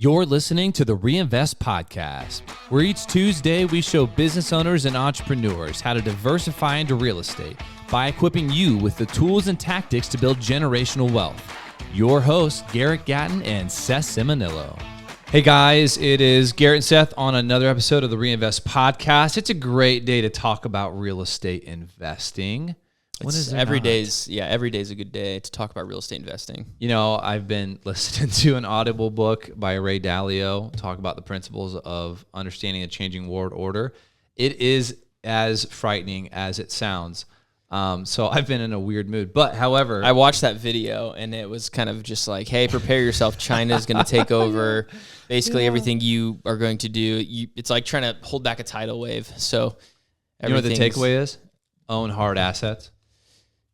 You're listening to the Reinvest Podcast, where each Tuesday we show business owners and entrepreneurs how to diversify into real estate by equipping you with the tools and tactics to build generational wealth. Your hosts, Garrett Gatton and Seth Ciminillo. Hey guys, it is Garrett and Seth on another episode of the Reinvest Podcast. It's a great day to talk about real estate investing. Every day's a good day to talk about real estate investing. You know, I've been listening to an Audible book by Ray Dalio talk about the principles of understanding a changing world order. It is as frightening as it sounds. So I've been in a weird mood. But however, I watched that video and it was kind of just like, hey, prepare yourself. China's going to take over basically everything you are going to do. It's like trying to hold back a tidal wave. So you know what the takeaway is? Own hard assets.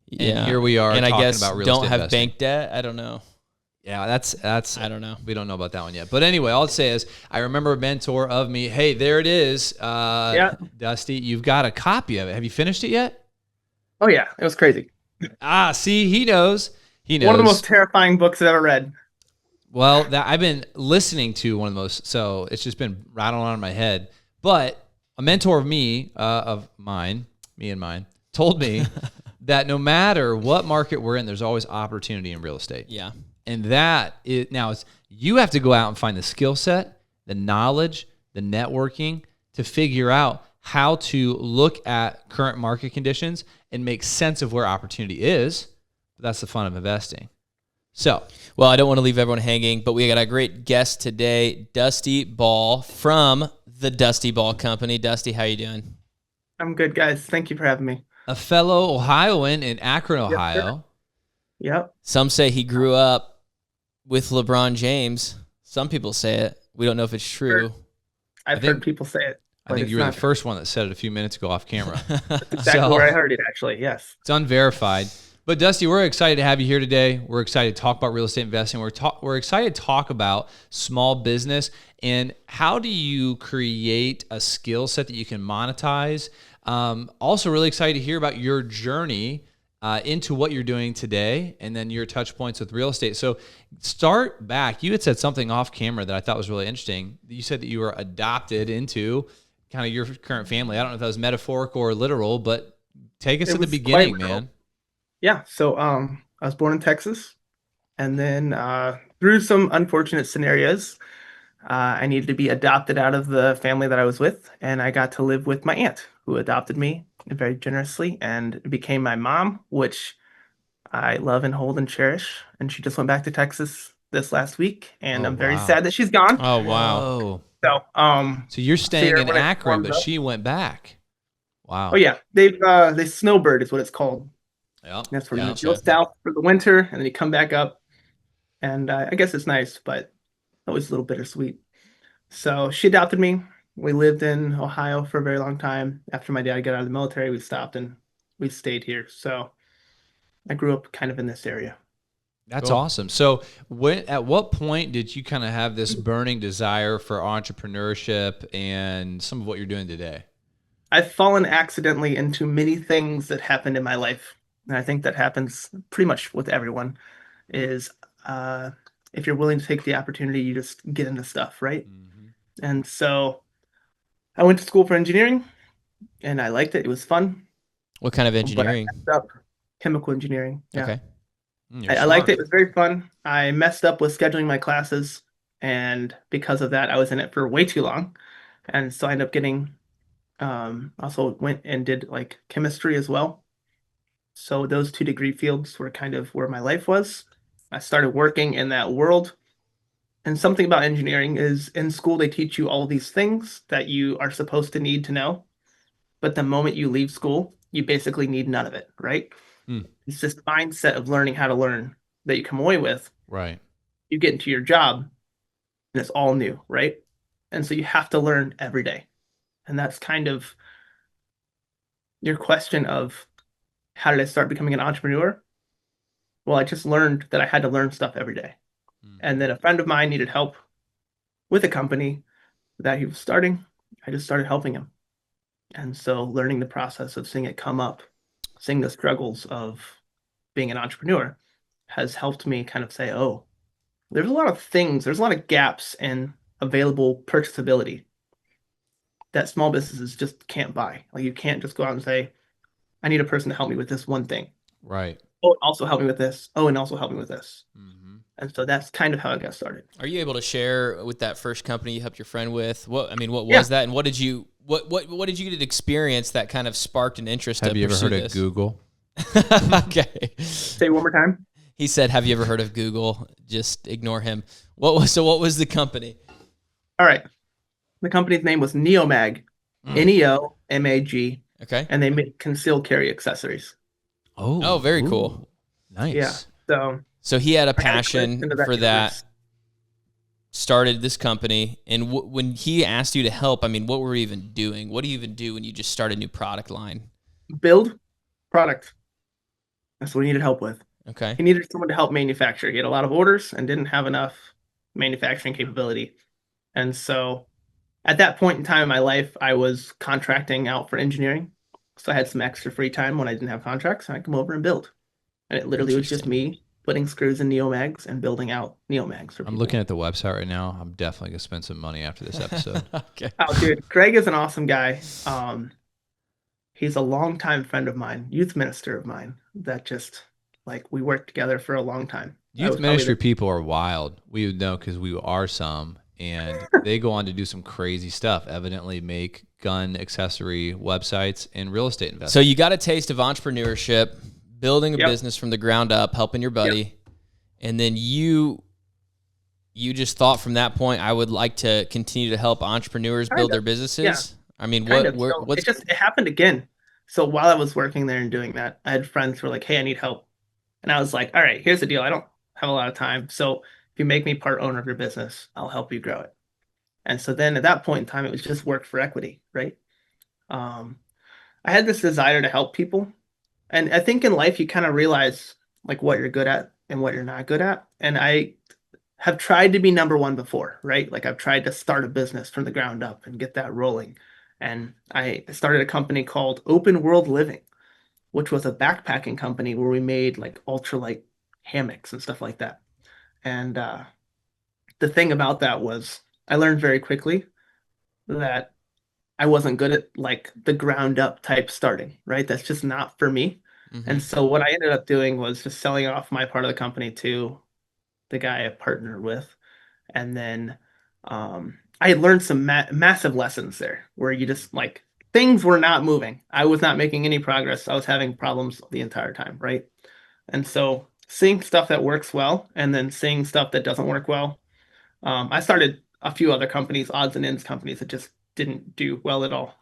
Yeah. And here we are and talking I guess about real don't estate have investing. bank debt. I don't know. Yeah, that's I don't know. We don't know about that one yet. But anyway, all I'll say is I remember a mentor of me. Hey, there it is. Dusty, you've got a copy of it. Have you finished it yet? Oh yeah, it was crazy. See, he knows. He knows. One of the most terrifying books I've ever read. Well, I've been listening to one of the most, so it's just been rattling on in my head. But a mentor of me and mine, told me that no matter what market we're in, there's always opportunity in real estate. Yeah. And you have to go out and find the skill set, the knowledge, the networking to figure out how to look at current market conditions and make sense of where opportunity is. That's the fun of investing. So, well, I don't want to leave everyone hanging, but we got a great guest today, Dusty Ball from the Dusty Ball Company. Dusty, how you doing? I'm good, guys. Thank you for having me. A fellow Ohioan in Akron, Ohio. Yep. Some say he grew up with LeBron James. Some people say it. We don't know if it's true. I've heard people say it. I think you were the first one that said it a few minutes ago off camera. That's exactly where I heard it, actually. Yes. It's unverified. But Dusty, we're excited to have you here today. We're excited to talk about real estate investing. We're excited to talk about small business and how do you create a skill set that you can monetize. Also really excited to hear about your journey into what you're doing today and then your touch points with real estate. So start back. You had said something off camera that I thought was really interesting. You said that you were adopted into kind of your current family. I don't know if that was metaphorical or literal, but take us to the beginning, man. Yeah. So I was born in Texas, and then through some unfortunate scenarios, I needed to be adopted out of the family that I was with, and I got to live with my aunt, who adopted me very generously and became my mom, which I love and hold and cherish. And she just went back to Texas this last week, and I'm very sad that she's gone. Oh, wow. So you're staying in Akron, but she went back. Wow. Oh yeah, they snowbird is what it's called. Yeah, that's where you go south for the winter, and then you come back up. And I guess it's nice, but always a little bittersweet. So she adopted me. We lived in Ohio for a very long time. After my dad got out of the military, we stopped and we stayed here. So I grew up kind of in this area. That's awesome. So at what point did you kind of have this burning desire for entrepreneurship and some of what you're doing today? I've fallen accidentally into many things that happened in my life. And I think that happens pretty much with everyone is if you're willing to take the opportunity, you just get into stuff, right? Mm-hmm. And so I went to school for engineering and I liked it. It was fun. What kind of engineering? But I messed up. Chemical engineering. Yeah. Okay. I liked it. It was very fun. I messed up with scheduling my classes. And because of that, I was in it for way too long. And so I ended up getting, also went and did like chemistry as well. So those 2 degree fields were kind of where my life was. I started working in that world. And something about engineering is in school, they teach you all these things that you are supposed to need to know. But the moment you leave school, you basically need none of it, right? It's this mindset of learning how to learn that you come away with. Right. You get into your job and it's all new, right? And so you have to learn every day. And that's kind of your question of how did I start becoming an entrepreneur? Well, I just learned that I had to learn stuff every day. And then a friend of mine needed help with a company that he was starting. I just started helping him. And so learning the process of seeing it come up, seeing the struggles of being an entrepreneur has helped me kind of say, oh, there's a lot of things, there's a lot of gaps in available purchasability that small businesses just can't buy. Like you can't just go out and say, I need a person to help me with this one thing. Right. Oh, and also help me with this. Oh, and also help me with this. Mm-hmm. And so that's kind of how I got started. Are you able to share with that first company you helped your friend with? What Yeah. was that, and what did you get to experience that kind of sparked an interest? Have to you ever pursue heard this? of Google? Okay. Say it one more time. He said, "Have you ever heard of Google?" Just ignore him. What was the company? All right. The company's name was Neomag, Neomag, Okay. and they make concealed carry accessories. Oh, very ooh, cool. Nice. Yeah. So So he had a I had a passion glimpse into for that. universe. Started this company, and when he asked you to help, I mean, what were you even doing? What do you even do when you just start a new product line? Build product. That's what he needed help with. Okay. He needed someone to help manufacture. He had a lot of orders and didn't have enough manufacturing capability. And so at that point in time in my life, I was contracting out for engineering. So I had some extra free time when I didn't have contracts, and I'd come over and build. And it literally was just Interesting. me putting screws in Neomags and building out Neomags for I'm people. looking at the website right now. I'm definitely gonna spend some money after this episode. Okay. Oh, dude, Greg is an awesome guy. He's a longtime friend of mine, youth minister of mine, that just like we worked together for a long time. I Youth was probably ministry people are wild. We would know because we are some, and they go on to do some crazy stuff. Evidently, make gun accessory websites and real estate So investment. you got a taste of entrepreneurship, building a Yep. business from the ground up, helping your buddy, and then you just thought from that point, I would like to continue to help entrepreneurs build their businesses. Yeah. I mean, kind what of. So what's it happened again. So while I was working there and doing that, I had friends who were like, "Hey, I need help," and I was like, "All right, here's the deal. I don't have a lot of time, so if you make me part owner of your business, I'll help you grow it." And so then at that point in time, it was just work for equity, right? Um, I had this desire to help people. And I think in life you kind of realize like what you're good at and what you're not good at. And I have tried to be number one before, right? Like I've tried to start a business from the ground up and get that rolling. And I started a company called Open World Living, which was a backpacking company where we made like ultralight hammocks and stuff like that. And the thing about that was I learned very quickly that I wasn't good at like the ground up type starting, right? That's just not for me. And so what I ended up doing was just selling off my part of the company to the guy I partnered with. And then I had learned some massive lessons there where you just like things were not moving. I was not making any progress. I was having problems the entire time, right? And so seeing stuff that works well and then seeing stuff that doesn't work well. I started a few other companies, odds and ends companies that just didn't do well at all,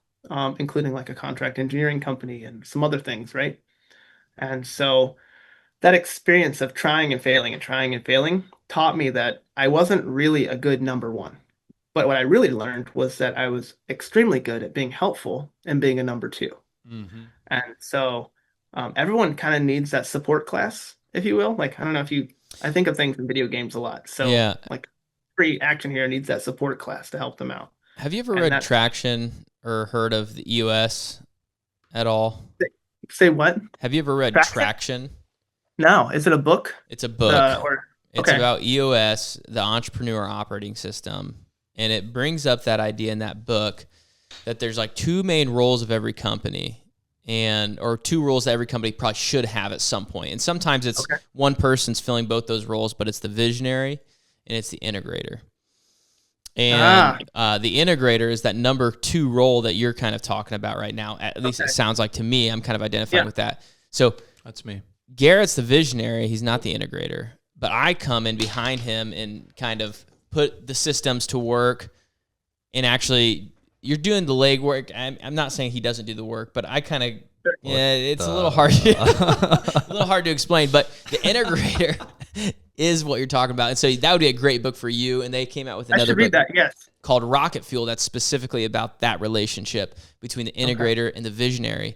including like a contract engineering company and some other things, right? And so that experience of trying and failing taught me that I wasn't really a good number one. But what I really learned was that I was extremely good at being helpful and being a number two. Mm-hmm. And so everyone kind of needs that support class, if you will. Like, I don't know if you, I think of things in video games a lot. So, Yeah. like, free action here needs that support class to help them out. Have you ever And read that's, Traction or heard of the EOS at all? say what? Have you ever read Traction? Traction? No, is it a book? It's a book. Or It's okay. about EOS, the entrepreneur operating system. And it brings up that idea in that book that there's like two main roles of every company or two roles that every company probably should have at some point. And sometimes it's one person's filling both those roles, but it's the visionary and it's the integrator. And the integrator is that number two role that you're kind of talking about right now. At least it sounds like to me, I'm kind of identifying with that. So That's me. Garrett's the visionary. He's not the integrator. But I come in behind him and kind of put the systems to work. And actually, you're doing the legwork. I'm not saying he doesn't do the work, but I kind of, it's a little hard, a little hard to explain. But the integrator is what you're talking about. And so that would be a great book for you. And they came out with I another should read book that, yes. called Rocket Fuel that's specifically about that relationship between the integrator and the visionary.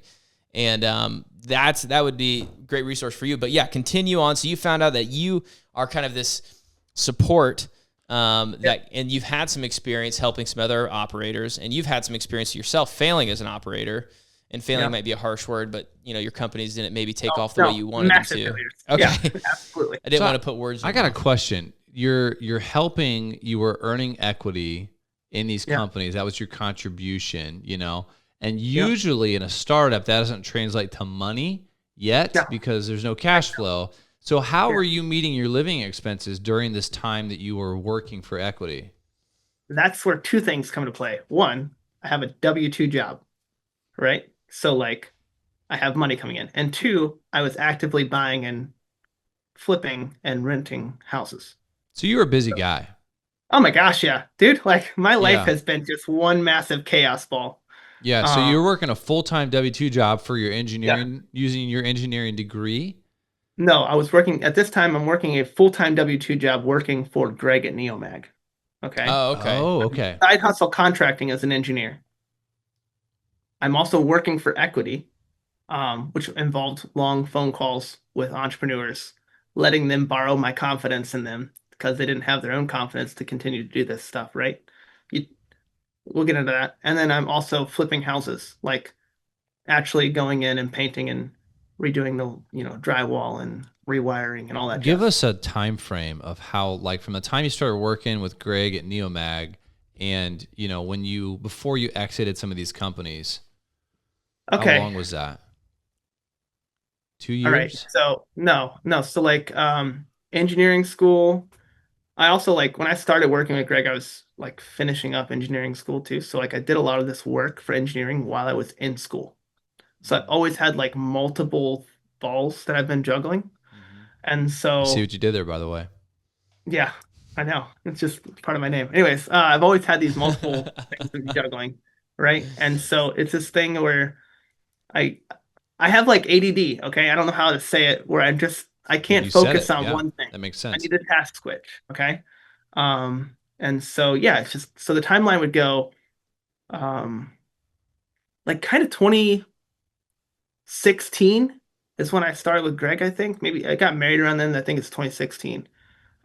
And that would be a great resource for you. But yeah, continue on. So you found out that you are kind of this support that, and you've had some experience helping some other operators, and you've had some experience yourself failing as an operator. And failing might be a harsh word, but your companies didn't maybe take off the way you wanted them to. Failures. Okay, Yeah, absolutely. I didn't want to put words. I got a question. you're helping, you were earning equity in these Yeah. companies. That was your contribution, you know. And Yeah. usually in a startup, that doesn't translate to money yet Yeah. because there's no cash flow. So how Yeah. were you meeting your living expenses during this time that you were working for equity? That's where two things come into play. One, I have a W-2 job, right? So like I have money coming in. And two, I was actively buying and flipping and renting houses. So you were a busy guy. Oh my gosh, yeah. Dude, like my life Yeah. has been just one massive chaos ball. Yeah. So Um, you're working a full-time W-2 job for your yeah. engineering, using your engineering degree. No, I was working at this time, I'm working a full-time W-2 job working for Greg at Neomag. Okay. Oh, okay. Oh, okay. Side hustle contracting as an engineer. I'm also working for equity, which involved long phone calls with entrepreneurs, letting them borrow my confidence in them because they didn't have their own confidence to continue to do this stuff, right? You, we'll get into that. And then I'm also flipping houses, like actually going in and painting and redoing the, drywall and rewiring and all that Give jazz. us a time frame of how, like, from the time you started working with Greg at Neomag, and when you before you exited some of these companies. How Okay. long was that? Two All right. years? So no, no. So like engineering school. I also like when I started working with Greg, I was like finishing up engineering school too. So like I did a lot of this work for engineering while I was in school. So I've always had like multiple balls that I've been juggling. Mm-hmm. And I see so what you did there, by the way. yeah, I know. It's just part of my name. Anyways, I've always had these multiple things to be juggling, right? And so it's this thing where I I have like ADD, okay? I don't know how to say it, where I can't You said focus it. on Yeah, one thing. that makes I sense. need to task switch, okay? And so yeah, it's just so the timeline would go um like kind of 2016 is when I started with Greg, I think. Maybe I got married around then, I think it's 2016.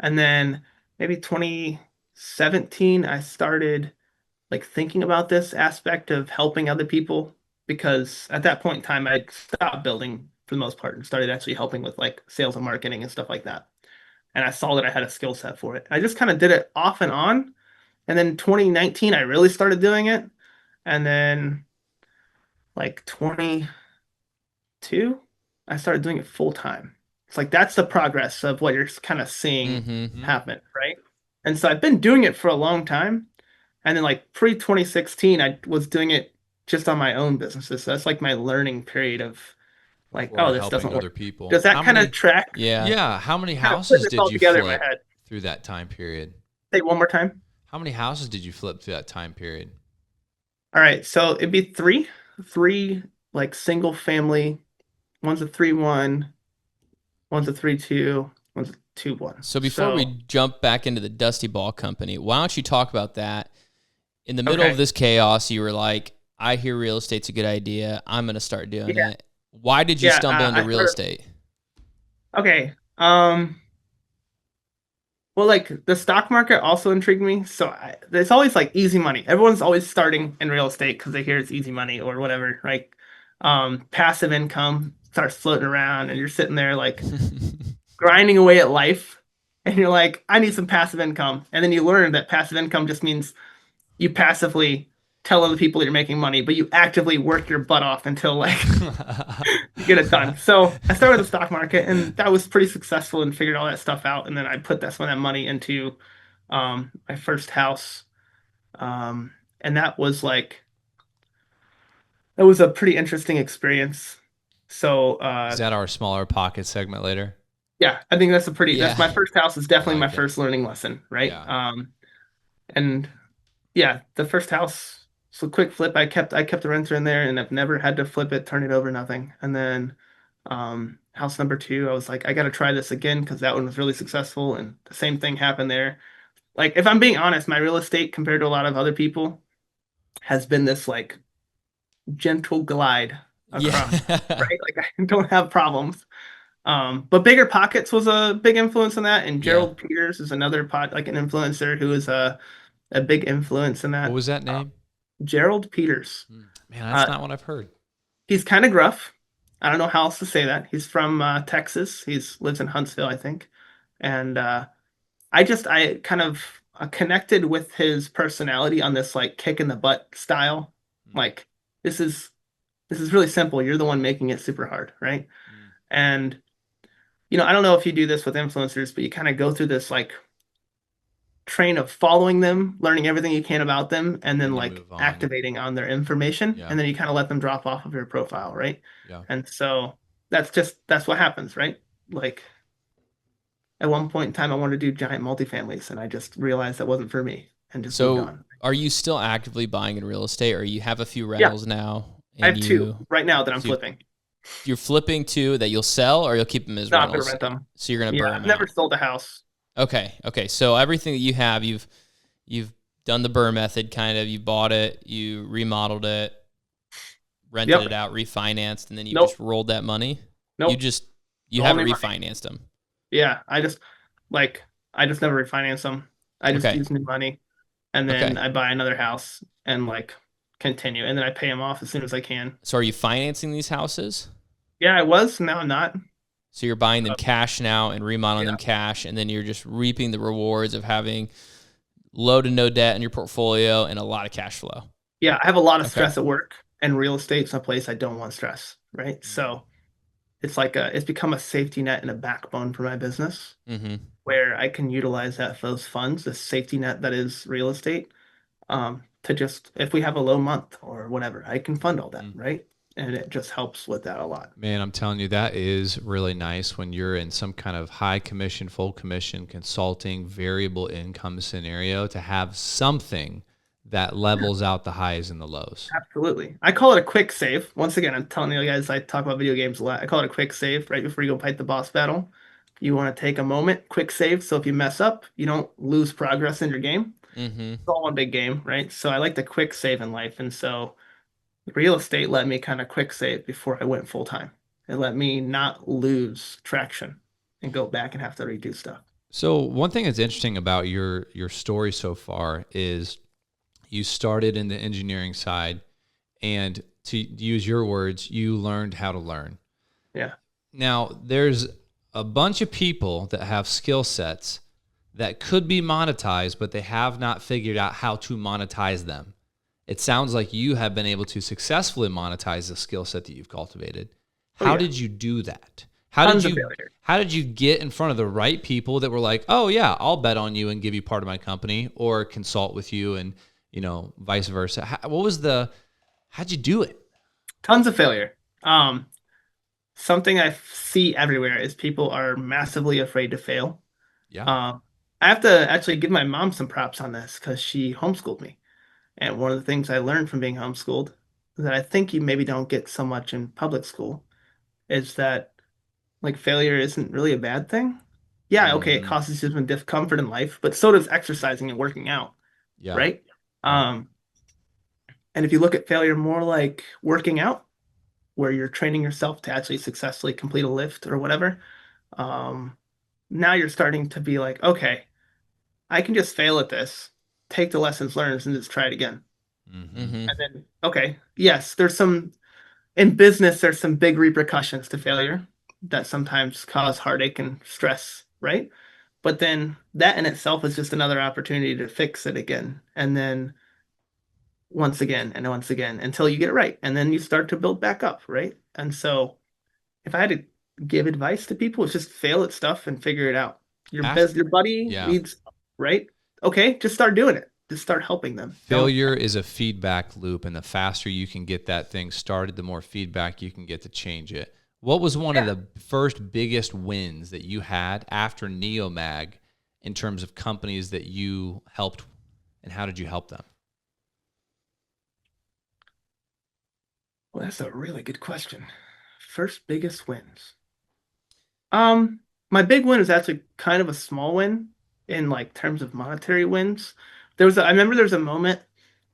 And then maybe 2017 I started like thinking about this aspect of helping other people because at that point in time I stopped building for the most part and started actually helping with like sales and marketing and stuff like that. And I saw that I had a skill set for it. I just kind of did it off and on. And then 2019 I really started doing it. And then like 22 I started doing it full time. It's like that's the progress of what you're kind of seeing Mm-hmm. Hmm. happen, right? And so I've been doing it for a long time. And then like pre 2016, I was doing it just on my own businesses. So that's like my learning period of like, Before oh, this helping doesn't other work. people. Does that How kind of many? track? Yeah. Yeah, how many Kind of putting houses this did all you together in my flip head. through that time period? Say it one more time. How many houses did you flip through that time period? All right, so it'd be three like single family. One's a 3-1, one's a 3-2, one's a 2-1. So before we So jump back into the Dusty Ball Company, why don't you talk about that? In the middle of okay, this chaos, you were like, I hear real estate's a good idea. I'm going to start doing yeah, it. Why did you yeah. stumble into I real started. estate? Okay. Well, like the stock market also intrigued me. So there's always like easy money. Everyone's always starting in real estate because they hear it's easy money or whatever. Like passive income starts floating around, and you're sitting there like grinding away at life, and you're like, I need some passive income. And then you learn that passive income just means you passively tell other people you're making money, but you actively work your butt off until like you get it done. So I started the stock market, and that was pretty successful and figured all that stuff out. And then I put some of that money into my first house, and that was like it was a pretty interesting experience. So Is that our smaller pocket segment later? yeah, I think that's Yeah. my first house is I definitely my like it. first learning lesson, right? Yeah. And yeah, the first house, so quick flip. I kept the renter in there, and I've never had to flip it, turn it over, nothing. And then house number two, I was like, I got to try this again because that one was really successful, and the same thing happened there. Like, if I'm being honest, my real estate compared to a lot of other people has been this like gentle glide across, Yeah. right? Like I don't have problems. But Bigger Pockets was a big influence in that, and Yeah. Gerald Peters is another like an influencer who is a big influence in What that. was that name? Gerald Peters. Hmm. Man, that's Uh, not what I've heard. he's kind of gruff. I don't know how else to say that. He's from Texas. He's lives in Huntsville, I think. And I kind of connected with his personality on this like kick in the butt style. Like this is this is really simple. You're the one making it super hard, right? Mm. And I don't know if you do this with influencers, but you kind of go through this like train of following them, learning everything you can about them, and then Then you like move on. activating on their information, Yeah. and then you kind of let them drop off of your profile, right? Yeah. And so that's what happens, right? Like at one point in time, I wanted to do giant multifamilies, and I just realized that wasn't for me, and just moved So on. are you still actively buying in real estate, or you have a few Yeah, rentals now I and have two right now that I'm so you, flipping. you're flipping two that you'll sell, or you'll keep them as No, I'm gonna rentals? rent them. So you're going to Yeah, burn I've them never out. sold a house. Okay. Okay. So everything that you have, you've done the burn method kind of. You bought it, you remodeled it, rented Yep. it out, refinanced, and then you Nope. just rolled that money. You Nope. just you Only haven't money. refinanced them. Yeah, like I just never refinance them. I just Okay. use new money, and then Okay. I buy another house and like continue, and then I pay them off as soon as I can. So are you financing these houses? Yeah, I was. Now I'm not. So you're buying them Uh, cash now and remodeling yeah. them cash, and then you're just reaping the rewards of having low to no debt in your portfolio and a lot of cash flow. Yeah, I have a lot of Okay. stress at work, and real estate's a place I don't want stress, right? So it's become a safety net and a backbone for my business Mm-hmm. where I can utilize those funds, the safety net that is real estate, to just if we have a low month or whatever, I can fund all that, Mm. right? And it just helps with that a lot. Man, I'm telling you, that is really nice when you're in some kind of high commission, full commission, consulting, variable income scenario to have something that levels out the highs and the lows. Absolutely. I call it a quick save. Once again, I'm telling you guys, I talk about video games a lot. I call it a quick save right before you go fight the boss battle. You want to take a moment, quick save. So if you mess up, you don't lose progress in your game. Mm-hmm. It's all one big game, right? So I like the quick save in life. And so real estate let me kind of quick save before I went full time. It let me not lose traction and go back and have to redo stuff. So one thing that's interesting about your story so far is you started in the engineering side, and to use your words, you learned how to learn. Yeah. Now, there's a bunch of people that have skill sets that could be monetized, but they have not figured out how to monetize them. It sounds like you have been able to successfully monetize the skill set that you've cultivated. Oh, How yeah. did you do that? How did Tons of you failure. how did you get in front of the right people that were like, "Oh yeah, I'll bet on you and give you part of my company or consult with you and, vice versa." How'd you do it? Tons of failure. Something I see everywhere is people are massively afraid to fail. Yeah. I have to actually give my mom some props on this because she homeschooled me. And one of the things I learned from being homeschooled that I think you maybe don't get so much in public school is that like failure isn't really a bad thing. Yeah, okay, it Mhm. causes you some discomfort in life, but so does exercising and working out, Yeah. right? Right. Um, and if you look at failure more like working out, where you're training yourself to actually successfully complete a lift or whatever, um, now you're starting to be like, okay, I can just fail at this, take the lessons learned, and just try it again. Mhm. Mm-hmm. And then, okay, yes, in business, there's some big repercussions to failure that sometimes cause heartache and stress, right? But then that in itself is just another opportunity to fix it again. And then once again and once again until you get it right. And then you start to build back up, right? And so if I had to give advice to people, it's just fail at stuff and figure it out. Ask Your buddy Yeah. needs, right? Okay, just start doing it. Just start helping them. Don't Failure is a feedback loop, and the faster you can get that thing started, the more feedback you can get to change it. What was one of Yeah. the first biggest wins that you had after Neomag in terms of companies that you helped, and how did you help them? Well, that's a really good question. First biggest wins. Um, my big win is actually kind of a small win in like terms of monetary wins. I remember there was a moment.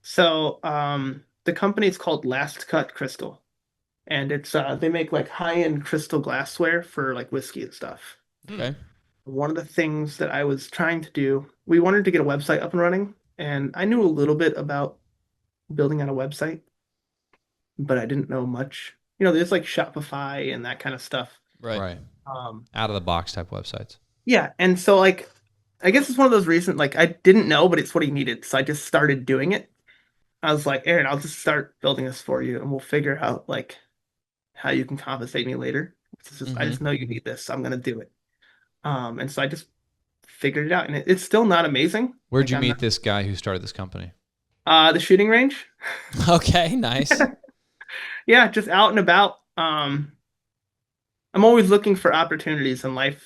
So, the company is called Last Cut Crystal, and they make like high-end crystal glassware for like whiskey and stuff. Hmm. Okay. One of the things that I was trying to do, we wanted to get a website up and running, and I knew a little bit about building out a website, but I didn't know much. There's like Shopify and that kind of stuff. Right. Right. Um, Out of the box type websites. yeah, and so like I guess it's one of those recent, like I didn't know, but it's what he needed. So I just started doing it. I was like, Aaron, I'll just start building this for you and we'll figure out like how you can compensate me later. I Mm-hmm. just know you need this, so I'm gonna do it. And so I just figured it out, and it's still not amazing. Where'd Like you I'm not meet this guy who started this company? the shooting range. Okay, nice. Yeah, just out and about. I'm always looking for opportunities in life,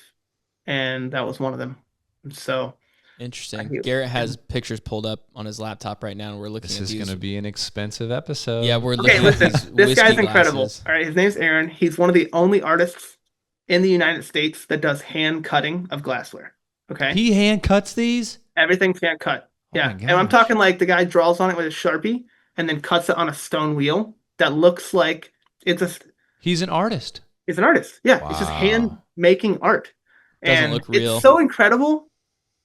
and that was one of them. And so I Interesting. knew. Garrett has And pictures pulled up on his laptop right now, and we're looking This at is going these. to be an expensive episode. Yeah, we're okay, looking at listen, these this whiskey guy's incredible. glasses. All right, his name's Aaron. He's one of the only artists in the United States that does hand cutting of glassware. Okay. He hand cuts these? Everything's hand cut. Oh my Yeah. And I'm gosh. talking like the guy draws on it with a Sharpie and then cuts it on a stone wheel that looks like it's a He's an artist. it's an artist. Yeah. It's just hand Wow. making art. Doesn't And look it's real. so incredible.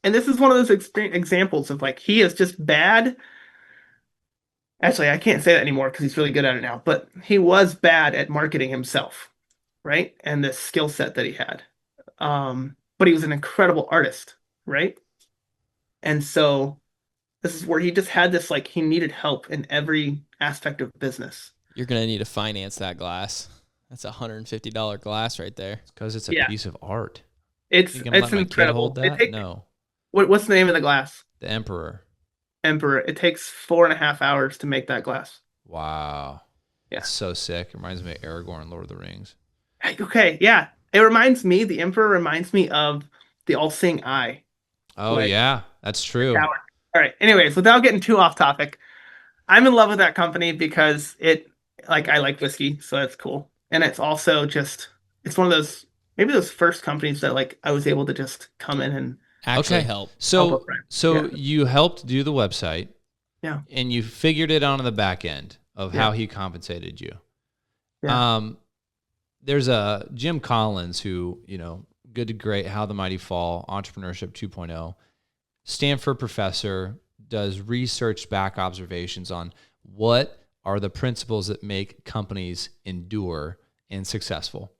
And this is one of those examples of like he is just bad. Actually, I can't say that anymore because he's really good at it now, but he was bad at marketing himself, right? And the skill set that he had. But he was an incredible artist, right? And so this is where he just had this like he needed help in every aspect of business. You're gonna need to finance that glass. That's a $150 glass right there. Because it's a Yeah, piece of art. You it's can let it's my kid hold incredible. that? No. What's the name of the glass? The Emperor. Emperor. It takes 4.5 hours to make that glass. Wow. Yeah. That's so sick. It reminds me of Aragorn, Lord of the Rings. Okay, yeah. The Emperor reminds me of the All-Seeing Eye. Oh, Like yeah. That's true. tower. All right. Anyways, without getting too off topic, I'm in love with that company because I like whiskey, so that's cool. And it's also just it's one of those maybe those first companies that like I was able to just come in and Actually Okay. help. help a So friend. so Yeah. you helped do the website Yeah. and you figured it out on the back end of Yeah. how he compensated you. Yeah. There's a Jim Collins who, Good to Great, How the Mighty Fall, Entrepreneurship 2.0, Stanford professor, does research back observations on what are the principles that make companies endure and successful.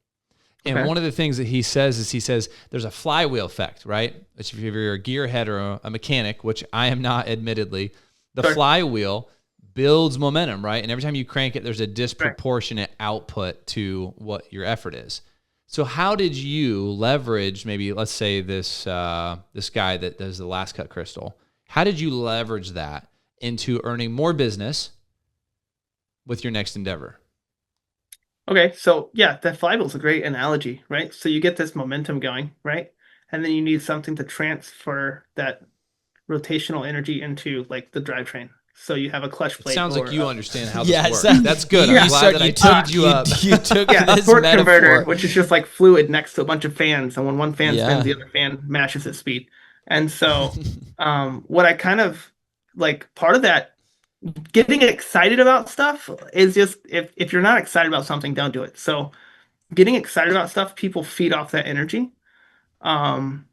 And Okay. one of the things that he says is there's a flywheel effect, right? Which if you're a gearhead or a mechanic, which I am not admittedly, the Sure. flywheel builds momentum, right? And every time you crank it, there's a Right. disproportionate output to what your effort is. So how did you leverage maybe, let's say this guy that does the last cut crystal, how did you leverage that into earning more business with your next endeavor? Okay. So yeah, that flywheel is a great analogy, right? So you get this momentum going, right? And then you need something to transfer that rotational energy into like the drivetrain. So you have a clutch It plate sounds like or you understand how this Yeah, works. so That's good. you I'm glad that I teed you up. You took yeah, a this torque converter, metaphor. which is just like fluid next to a bunch of fans, and when one fan spins, Yeah. the other fan matches its speed. And so, what I kind of like part of that getting excited about stuff is just if you're not excited about something, don't do it. So, getting excited about stuff, people feed off that energy. Um,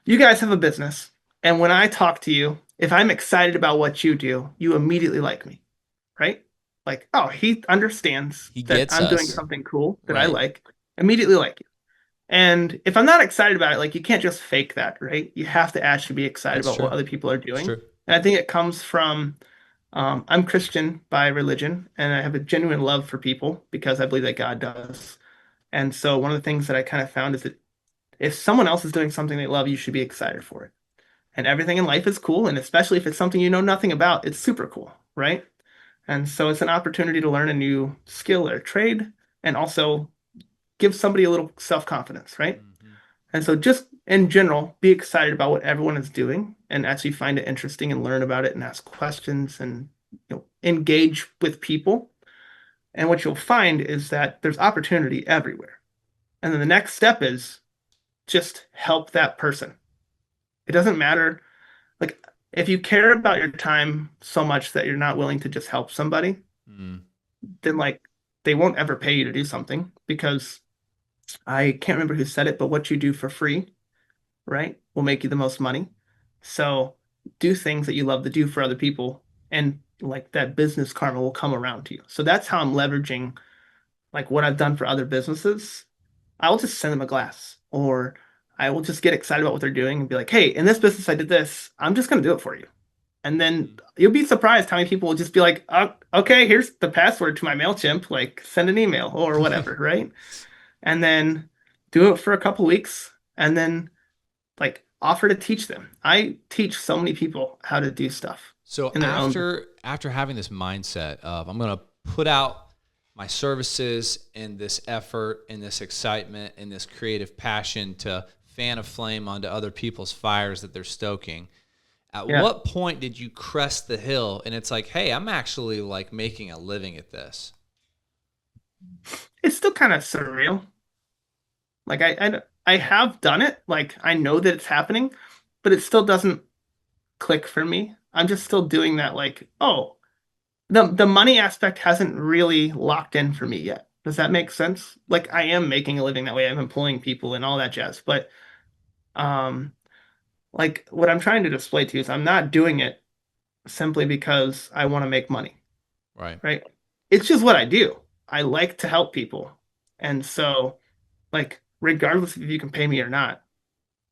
you guys have a business, and when I talk to you, if I'm excited about what you do, you immediately like me, right? Like, oh, he understands He that gets I'm doing us. something cool that I Right. like, immediately like you. And if I'm not excited about it, like you can't just fake that, right? You have to actually be excited That's about what true. other people are That's doing. true. And I think it comes from I'm Christian by religion, and I have a genuine love for people because I believe that God does. And so one of the things that I kind of found is that if someone else is doing something they love, you should be excited for it. And everything in life is cool, and especially if it's something you know nothing about, it's super cool, right? And so it's an opportunity to learn a new skill or trade and also give somebody a little self-confidence, right? Mhm. And so just in general, be excited about what everyone is doing and actually find it interesting and learn about it and ask questions and engage with people. And what you'll find is that there's opportunity everywhere. And then the next step is just help that person. It doesn't matter. Like, if you care about your time so much that you're not willing to just help somebody, Mm. then like they won't ever pay you to do something because I can't remember who said it, but what you do for free, right, will make you the most money. So do things that you love to do for other people, and like that business karma will come around to you. So that's how I'm leveraging like what I've done for other businesses. I'll just send them a glass or I will just get excited about what they're doing and be like, hey, in this business I did this. I'm just gonna do it for you. And then you'll be surprised how many people will just be like, okay, here's the password to my MailChimp, like send an email or whatever, right? And then do it for a couple weeks and then like offer to teach them. I teach so many people how to do stuff So in their own. after having this mindset of I'm going to put out my services and this effort and this excitement and this creative passion to fan a flame onto other people's fires that they're stoking. At Yeah, what point did you crest the hill and it's like, hey, I'm actually like making a living at this? it's still kind of surreal. Like I have done it. Like I know that it's happening, but it still doesn't click for me. I'm just still doing that. Like, oh, the money aspect hasn't really locked in for me yet. Does that make sense? Like I am making a living that way. I'm employing people and all that jazz. But um, like what I'm trying to display to you is I'm not doing it simply because I want to make money, Right. right? It's just what I do. I like to help people. And so, like, regardless if you can pay me or not,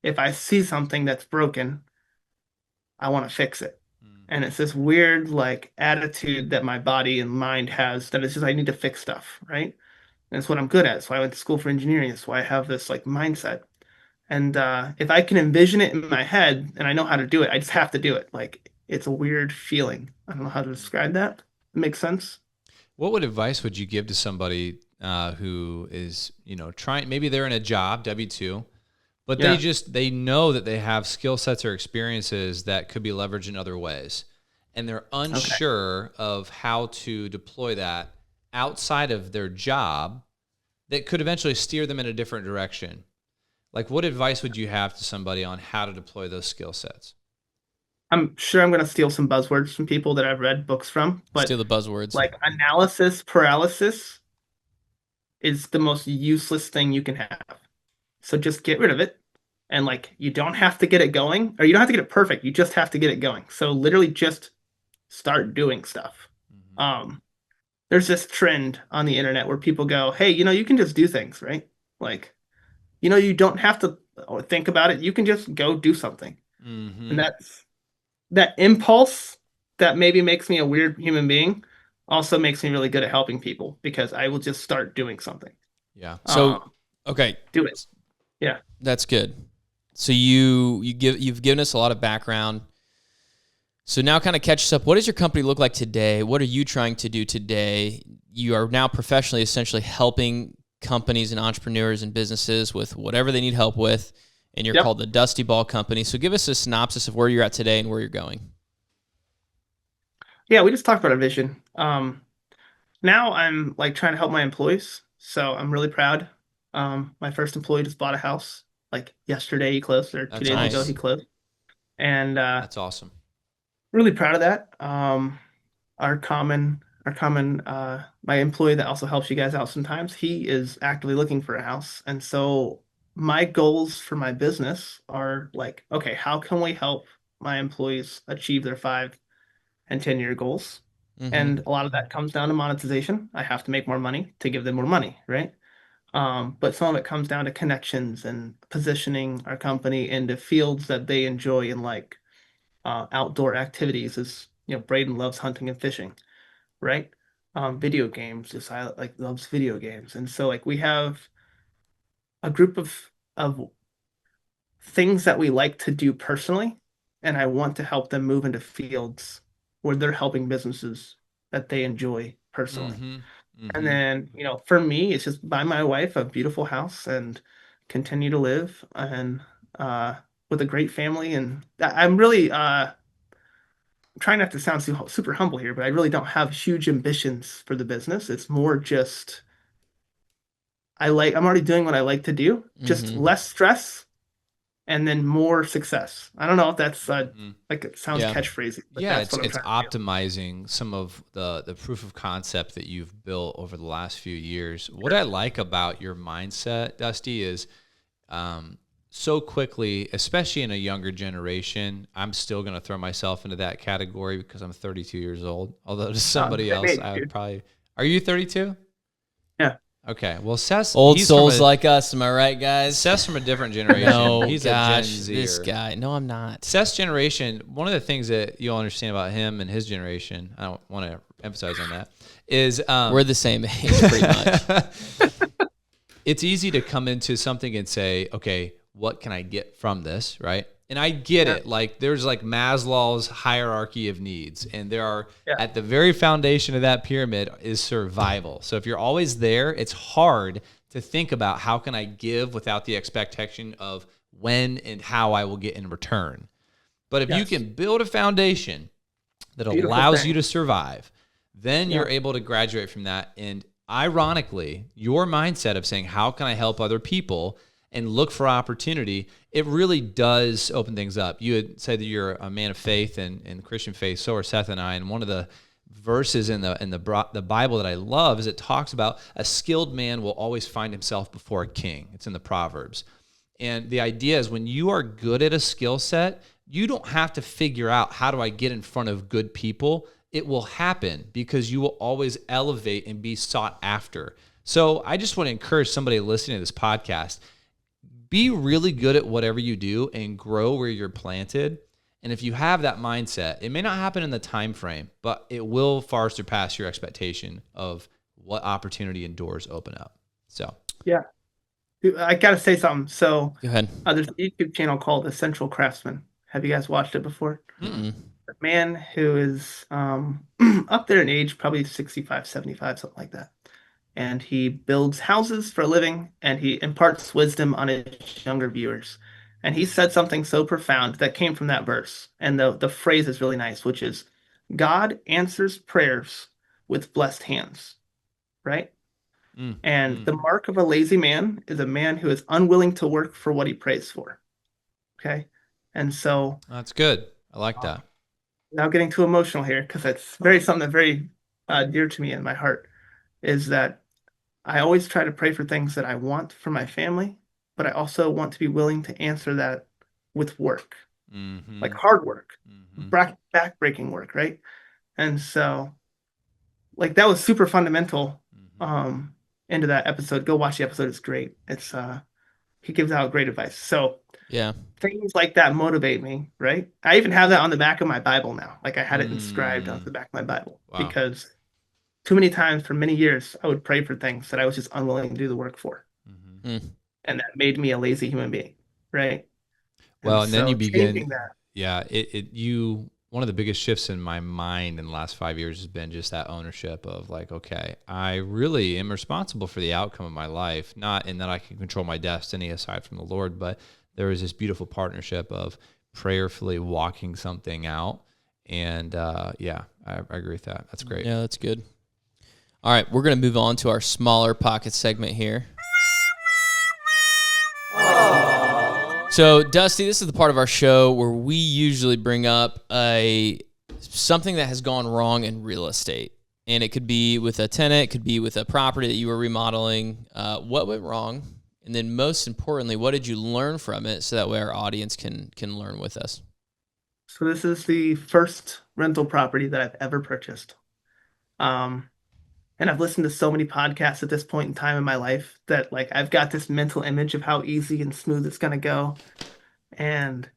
if I see something that's broken, I want to fix it. Mm. And it's this weird, like, attitude that my body and mind has that it's just I need to fix stuff, right? And it's what I'm good at. So I went to school for engineering. That's why I have this, like, mindset. And if I can envision it in my head and I know how to do it, I just have to do it. Like, it's a weird feeling. I don't know how to describe that. It makes sense. What would advice would you give to somebody who is, trying, maybe they're in a job, W-2, but Yeah. they know that they have skill sets or experiences that could be leveraged in other ways. And they're Okay. unsure of how to deploy that outside of their job that could eventually steer them in a different direction. Like, what advice would you have to somebody on how to deploy those skill sets? I'm sure I'm going to steal some buzzwords from people that I've read books from, Steal but the buzzwords. like analysis paralysis is the most useless thing you can have. So just get rid of it. And like you don't have to get it going, or you don't have to get it perfect. You just have to get it going. So literally just start doing stuff. Mhm. Um, there's this trend on the internet where people go, "Hey, you can just do things, right? Like, you don't have to think about it. You can just go do something." And Mhm. that impulse that maybe makes me a weird human being also makes me really good at helping people because I will just start doing something. Yeah. So, Um, okay, do it. Yeah. that's good. So you've given us a lot of background. So now kind of catch us up. What does your company look like today? What are you trying to do today? You are now professionally essentially helping companies and entrepreneurs and businesses with whatever they need help with, and you're Yep. called the Dusty Ball Company. So give us a synopsis of where you're at today and where you're going. Yeah, we just talked about our vision. Now I'm like trying to help my employees, so I'm really proud. My first employee just bought a house like yesterday. He closed, or two That's days ago he Nice. awesome. closed, and That's awesome. really proud of that. Our common, my employee that also helps you guys out sometimes, he is actively looking for a house, and so my goals for my business are like, okay, how can we help my employees achieve their 5 and 10 year goals? Mm-hmm. And a lot of that comes down to monetization. I have to make more money to give them more money, right? But some of it comes down to connections and positioning our company into fields that they enjoy and like outdoor activities. Is Braden loves hunting and fishing, right? Video games, just I like loves video games, and so like we have a group of things that we like to do personally, and I want to help them move into fields where they're helping businesses that they enjoy personally. Mm-hmm. And Mm-hmm. then, for me, it's just buy my wife a beautiful house and continue to live and with a great family. And I'm really trying not to sound super humble here, but I really don't have huge ambitions for the business. It's more just I'm already doing what I like to do, just Mm-hmm. less stress and then more success. I don't know if that's Mm-hmm. like it sounds Yeah. catchphrasy, but Yeah, that's it's what I'm it's trying to do. optimizing some of the proof of concept that you've built over the last few years. What I like about your mindset, Dusty, is so quickly, especially in a younger generation, I'm still going to throw myself into that category because I'm 32 years old. Although to somebody Same else, age, I would dude. probably. Are you 32? Yeah. Okay. Well, Seth's Old he's souls from a, like us, am I right, guys? Seth's from a different generation. No, He's gosh, a Gen Zer. this guy. No, I'm not. Seth's generation, one of the things that you'll understand about him and his generation, I don't want to emphasize on that, is We're the same age, pretty much. it's easy to come into something and say, okay, what can I get from this, right? And I get it. Like there's like Maslow's hierarchy of needs, and there are at the very foundation of that pyramid is survival. So if you're always there, it's hard to think about how can I give without the expectation of when and how I will get in return. But if you can build a foundation that allows you to survive, then you're able to graduate from that. And ironically, your mindset of saying, how can I help other people and look for opportunity, it really does open things up. You had said that you're a man of faith and Christian faith. So are Seth and I. And one of the verses in the Bible that I love is it talks about a skilled man will always find himself before a king. It's in the Proverbs. And the idea is when you are good at a skill set, you don't have to figure out how do I get in front of good people. It will happen because you will always elevate and be sought after. So I just want to encourage somebody listening to this podcast, be really good at whatever you do and grow where you're planted. And if you have that mindset, it may not happen in the time frame, but it will far surpass your expectation of what opportunity and doors open up. So Yeah. I got to say something. So Go ahead. There's a YouTube channel called Essential Craftsman. Have you guys watched it before? Mm-mm. A man who is up there in age, probably 65, 75, something like that. And he builds houses for a living, and he imparts wisdom on his younger viewers. And he said something so profound that came from that verse. And the phrase is really nice, which is, God answers prayers with blessed hands, right? And the mark of a lazy man is a man who is unwilling to work for what he prays for. Okay? And so that's good. I like that. Now getting too emotional here because it's something that's very dear to me in my heart is that I always try to pray for things that I want for my family, but I also want to be willing to answer that with work, like hard work, back-breaking work, right? And so, like that was super fundamental into that episode. Go watch the episode; it's great. It's he gives out great advice. So yeah, things like that motivate me, right? I even have that on the back of my Bible now. Like I had it inscribed on the back of my Bible because too many times for many years, I would pray for things that I was just unwilling to do the work for. And that made me a lazy human being, right? Well, and then you begin, one of the biggest shifts in my mind in the last 5 years has been just that ownership of like, okay, I really am responsible for the outcome of my life, not in that I can control my destiny aside from the Lord, but there is this beautiful partnership of prayerfully walking something out. And I agree with that. That's great. Yeah, that's good. All right, we're going to move on to our smaller pocket segment here. So, Dusty, this is the part of our show where we usually bring up something that has gone wrong in real estate. And it could be with a tenant, it could be with a property that you were remodeling. What went wrong? And then most importantly, what did you learn from it so that way our audience can learn with us? So this is the first rental property that I've ever purchased. And I've listened to so many podcasts at this point in time in my life that like I've got this mental image of how easy and smooth it's gonna go. And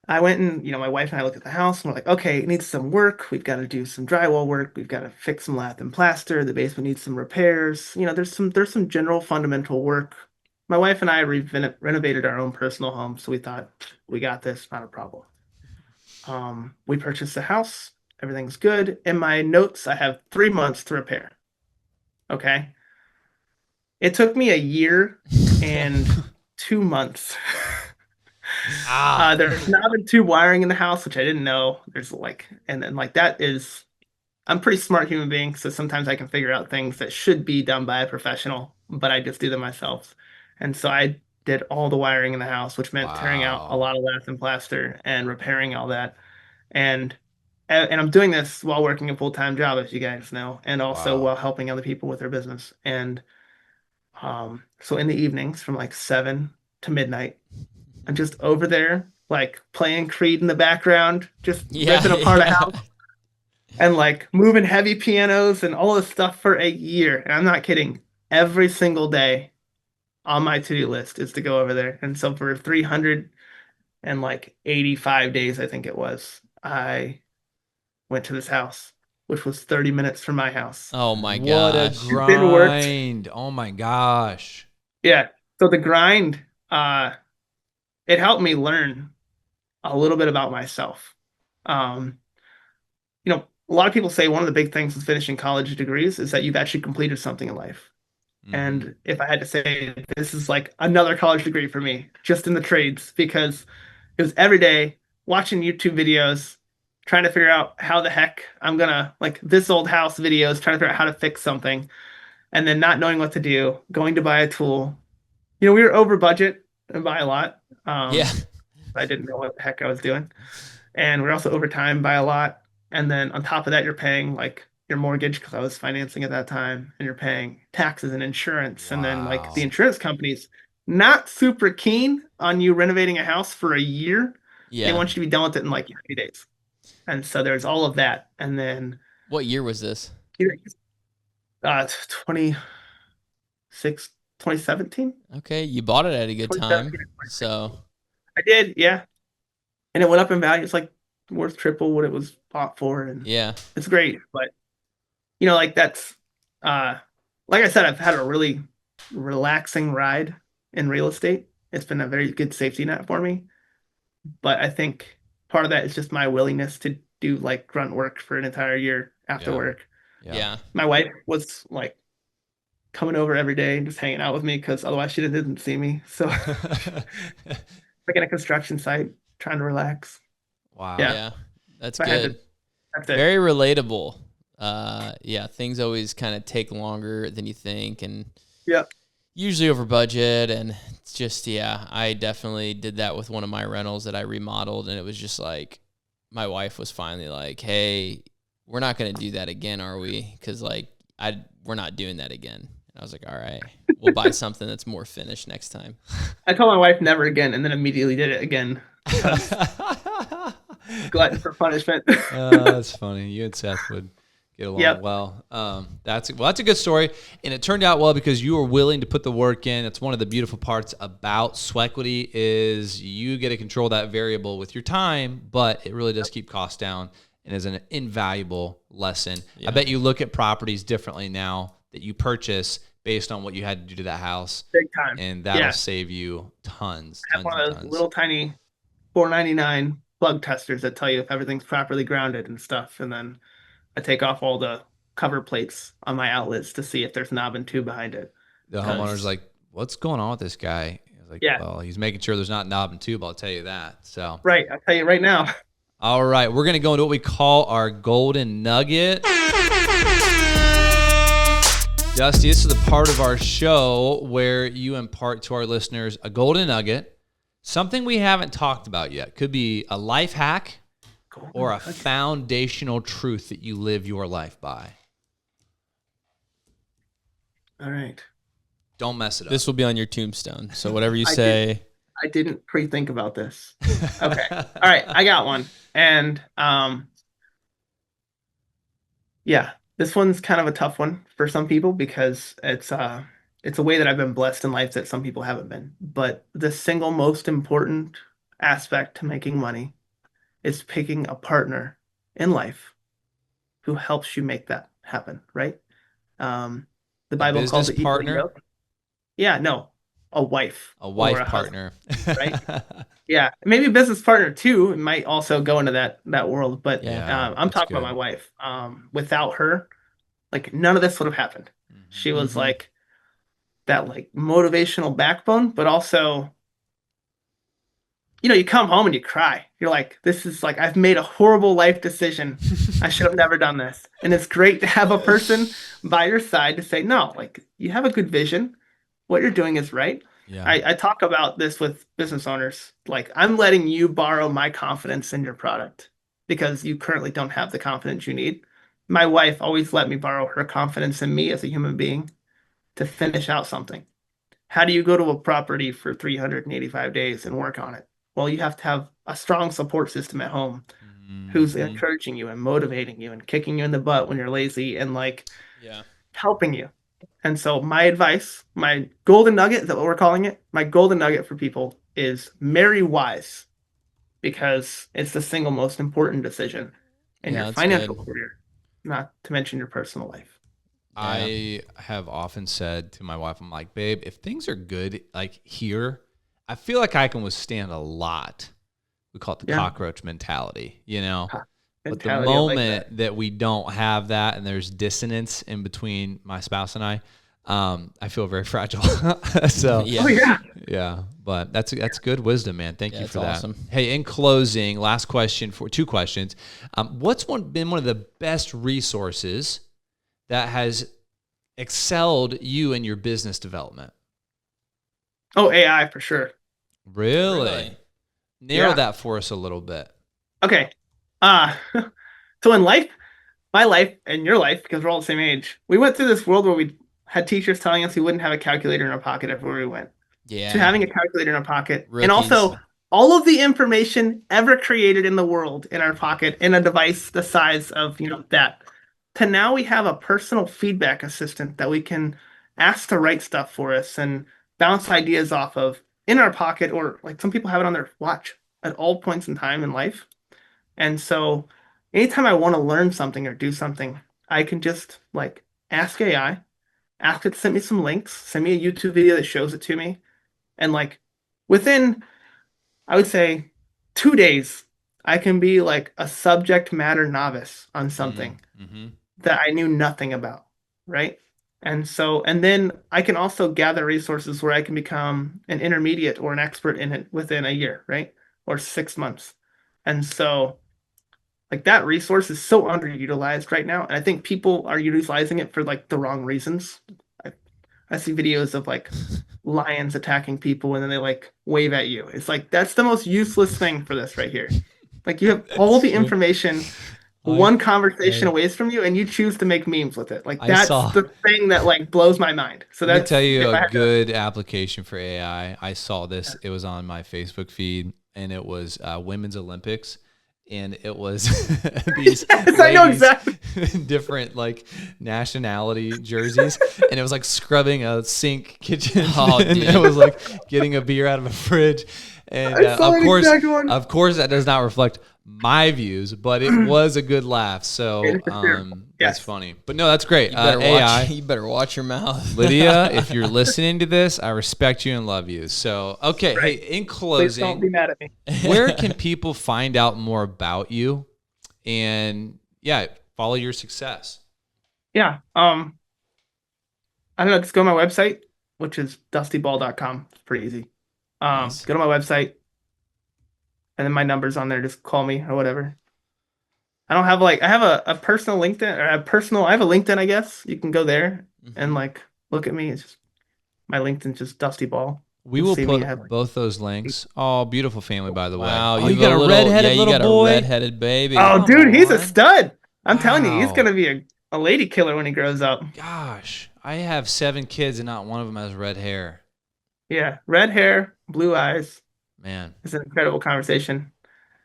I went and, my wife and I looked at the house and we're like, okay, it needs some work. We've got to do some drywall work. We've got to fix some lath and plaster. The basement needs some repairs. There's some general fundamental work. My wife and I renovated our own personal home, so we thought we got this, not a problem. We purchased the house. Everything's good. In my notes, I have 3 months to repair. Okay. It took me a year and 2 months. There's knob and tube wiring in the house, which I didn't know. I'm a pretty smart human being, so sometimes I can figure out things that should be done by a professional, but I just do them myself. And so I did all the wiring in the house, which meant tearing out a lot of lath and plaster and repairing all that. And I'm doing this while working a full-time job, as you guys know, and also while helping other people with their business. And so in the evenings from like 7 to midnight, I'm just over there, like playing Creed in the background, just ripping apart a house and like moving heavy pianos and all this stuff for a year. And I'm not kidding. every single day on my to-do list is to go over there. And so for 385 days, I think it was, I went to this house, which was 30 minutes from my house. Oh my What a gosh. Then worked. grind. Oh my gosh. Yeah. So the grind, it helped me learn a little bit about myself. Um, a lot of people say one of the big things with finishing college degrees is that you've actually completed something in life. Mm-hmm. And if I had to say, this is like another college degree for me, just in the trades, because it was every day watching YouTube videos, trying to figure out how the heck I'm gonna like this old house videos, trying to figure out how to fix something, and then not knowing what to do, going to buy a tool. We were over budget by a lot. Yeah. I didn't know what the heck I was doing. And we're also over time by a lot. And then on top of that, you're paying like your mortgage because I was financing at that time, and you're paying taxes and insurance. And then like the Wow. insurance companies not super keen on you renovating a house for a year. They Yeah. want you to be done with it in like 30 days. And so there's all of that. And then What year was this? 26, 2017, Okay, you bought it at a good time. 2017. So, I did, yeah. And it went up in value. It's like worth triple what it was bought for. And yeah. it's great. But like that's uh like I said, I've had a really relaxing ride in real estate. It's been a very good safety net for me. But I think part of that is just my willingness to do like grunt work for an entire year after Yeah. work. Yeah. Yeah. My wife was like coming over every day and just hanging out with me because otherwise she didn't see me. So like in a construction site, trying to relax. Wow. Yeah. Yeah. That's So I had to, good. that's it. Very relatable. Yeah, things always kind of take longer than you think and Yeah. usually over budget, and it's just, yeah, I definitely did that with one of my rentals that I remodeled, and it was just like my wife was finally like, "Hey, we're not going to do that again, are we? Cuz like we're not doing that again." And I was like, "All right. We'll buy something that's more finished next time." I told my wife never again and then immediately did it again because glutton for punishment. That's funny. You and Seth would get along Yep. well. That's a good story, and it turned out well because you were willing to put the work in. That's one of the beautiful parts about sweat equity is you get to control that variable with your time, but it really does keep costs down and is an invaluable lesson. Yeah. I bet you look at properties differently now that you purchase based on what you had to do to that house, Big time. and that'll Yeah. save you tons, I have tons one and of those tons. little tiny 4.99 plug testers that tell you if everything's properly grounded and stuff. And then I take off all the cover plates on my outlets to see if there's knob and tube behind it. The homeowner's 'Cause- like, "What's going on with this guy?" I was like, Yeah. "Well, he's making sure there's not knob and tube. I'll tell you that." So, Right. I'll tell you right now. all right, we're gonna go into what we call our golden nugget. Dusty, this is the part of our show where you impart to our listeners a golden nugget, something we haven't talked about yet. Could be a life hack or a foundational truth that you live your life by. All right. Don't mess it up. This will be on your tombstone. So whatever you I say. I didn't pre-think about this. Okay. All right. I got one. And yeah, this one's kind of a tough one for some people because it's a way that I've been blessed in life that some people haven't been. But the single most important aspect to making money is picking a partner in life who helps you make that happen, right? Um, the A Bible calls business it equal partner? yoke. Yeah, no, a wife A or wife a husband, partner. right? Yeah, maybe a business partner too. It might also go into that world, but Yeah. I'm That's talking about good. my wife. Without her, like none of this would have happened. She was Mhm. like that like motivational backbone, but also, you come home and you cry. You're like, this is like I've made a horrible life decision. I should have never done this. And it's great to have a person by your side to say, no, like you have a good vision. What you're doing is right. Yeah. I talk about this with business owners. Like, I'm letting you borrow my confidence in your product because you currently don't have the confidence you need. My wife always let me borrow her confidence in me as a human being to finish out something. How do you go to a property for 385 days and work on it? Well, you have to have a strong support system at home who's Mhm. encouraging you and motivating you and kicking you in the butt when you're lazy and like Yeah. helping you. And so my advice, my golden nugget, is that what we're calling it? My golden nugget for people is marry wise, because it's the single most important decision in Yeah, your that's financial good. career, not to mention your personal life. I have often said to my wife, I'm like, babe, if things are good like here, I feel like I can withstand a lot. We call it the Yeah. cockroach mentality, you know? But the Mentality, I like moment that we don't have that and there's dissonance in between my spouse and I feel very fragile. So Yeah. Oh yeah. yeah, but that's good wisdom, man. Thank you it's for that. awesome. Hey, in closing, last question for two questions. What's been one of the best resources that has excelled you in your business development? Oh, AI for sure. Really? Narrow Yeah. that for us a little bit. Okay. Uh so in life, my life and your life, because we're all the same age, we went through this world where we had teachers telling us we wouldn't have a calculator in our pocket everywhere we went, to Yeah. having a calculator in our pocket, and Rookies. also all of the information ever created in the world in our pocket in a device the size of, that, to now we have a personal feedback assistant that we can ask to write stuff for us and bounce ideas off of in our pocket, or like some people have it on their watch at all points in time in life. And so anytime I want to learn something or do something, I can just like ask AI, ask it to send me some links, send me a YouTube video that shows it to me. And like within, I would say, 2 days, I can be like a subject matter novice on something Mm-hmm. that I knew nothing about, right? And then I can also gather resources where I can become an intermediate or an expert in it within a year, right? Or 6 months. And so like that resource is so underutilized right now, and I think people are utilizing it for like the wrong reasons. I, I see videos of like lions attacking people and then they like wave at you. It's like that's the most useless thing for this right here. Like you have all the information one conversation away from you, and you choose to make memes with it. Like that's the thing that like blows my mind. So Let me that's tell you a good application for AI. I saw this. It was on my Facebook feed, and it was Women's Olympics. And it was these yes, I know exactly. different like nationality jerseys, and it was like scrubbing a sink kitchen. Oh, and it was like getting a beer out of a fridge. And of course, that does not reflect my views, but it was a good laugh. So that's funny. But no, that's great. AI. You better watch your mouth. Lydia, if you're listening to this, I respect you and love you. So, okay. Right. Hey, in closing, please don't be mad at me. Where can people find out more about you and follow your success? Yeah. I don't know, just go to my website, which is dustyball.com. It's pretty easy. Nice. Go to my website, and then my number's on there. Just call me or whatever. I don't have I have a personal LinkedIn, or I have a LinkedIn, I guess. You can go there and like look at me. It's just my LinkedIn's just Dusty Ball. We will put both those links. Oh, beautiful family, by the way. Wow, you got a redheaded little boy. A redheaded baby. Oh, dude, he's a stud. I'm telling you, he's gonna be a lady killer when he grows up. Gosh, I have 7 kids and not one of them has red hair. Yeah, red hair, blue eyes. Man, it's an incredible conversation.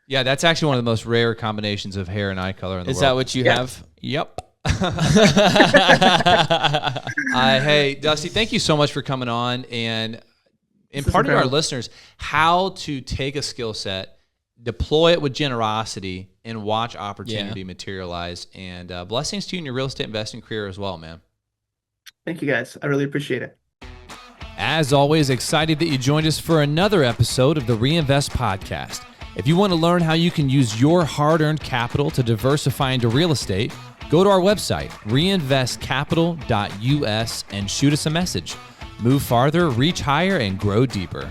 Yeah, that's actually one of the most rare combinations of hair and eye color in the world. Is that what you have? Yep. Hey, Dusty, thank you so much for coming on and imparting to our listeners how to take a skill set, deploy it with generosity, and watch opportunity materialize. And blessings to you in your real estate investing career as well, man. Thank you, guys. I really appreciate it. As always, excited that you joined us for another episode of the Reinvest Podcast. If you want to learn how you can use your hard-earned capital to diversify into real estate, go to our website, reinvestcapital.us, and shoot us a message. Move farther, reach higher, and grow deeper.